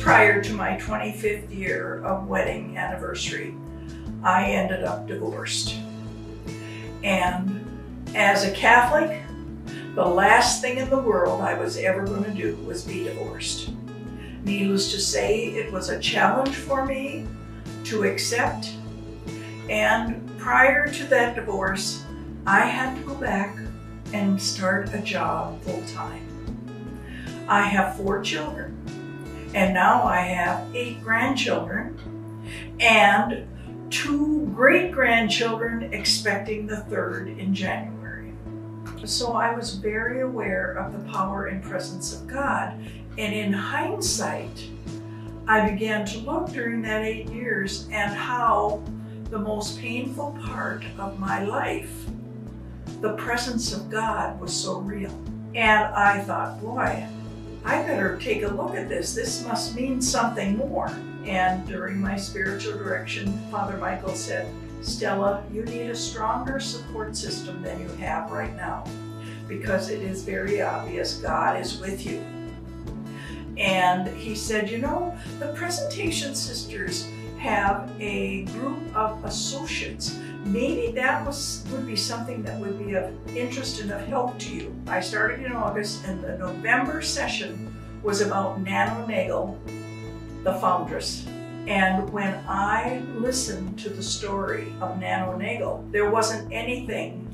prior to my 25th year of wedding anniversary, I ended up divorced. And as a Catholic, the last thing in the world I was ever going to do was be divorced. Needless to say, it was a challenge for me to accept. And prior to that divorce, I had to go back and start a job full-time. I have 4 children, and now I have 8 grandchildren and 2 great-grandchildren, expecting the 3rd in January. So I was very aware of the power and presence of God. And in hindsight, I began to look during that 8 years and how the most painful part of my life, the presence of God, was so real. And I thought, boy, I better take a look at this. This must mean something more. And during my spiritual direction, Father Michael said, Stella, you need a stronger support system than you have right now, because it is very obvious God is with you. And he said, you know, the Presentation Sisters have a group of associates. Maybe that would be something that would be of interest and of help to you. I started in August, and the November session was about Nano Nagel, the foundress. And when I listened to the story of Nano Nagel, there wasn't anything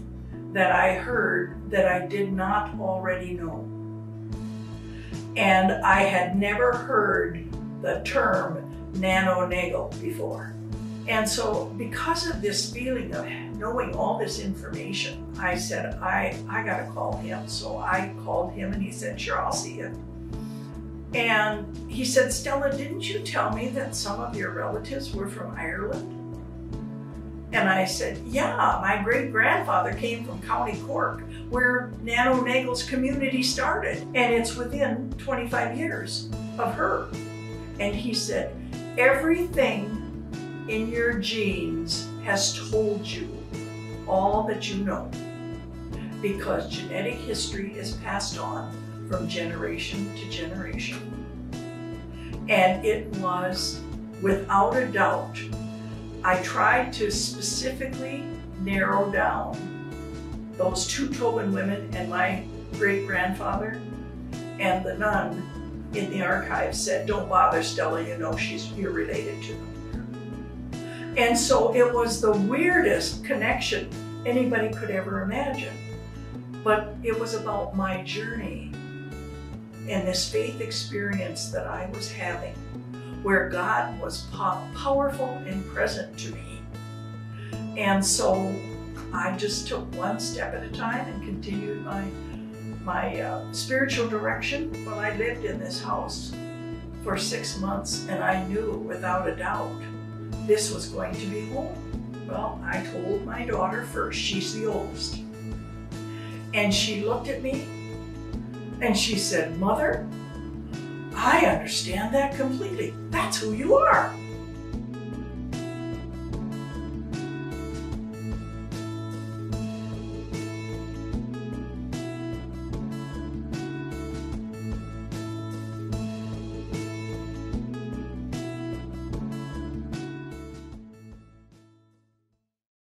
that I heard that I did not already know. And I had never heard the term Nano Nagel before. And so because of this feeling of knowing all this information, I said, I gotta call him. So I called him, and he said, sure, I'll see you. And he said, Stella, didn't you tell me that some of your relatives were from Ireland? And I said, yeah, my great-grandfather came from County Cork, where Nano Nagel's community started. And it's within 25 years of her. And he said, everything in your genes has told you all that you know, because genetic history is passed on from generation to generation. And it was, without a doubt, I tried to specifically narrow down those 2 Tobin women and my great-grandfather, and the nun in the archives said, don't bother, Stella, you know you're related to them. And so it was the weirdest connection anybody could ever imagine. But it was about my journey and this faith experience that I was having, where God was powerful and present to me. And so I just took one step at a time and continued my spiritual direction. Well, I lived in this house for 6 months, and I knew without a doubt this was going to be home. Well, I told my daughter first, she's the oldest. And she looked at me and she said, Mother, I understand that completely. That's who you are.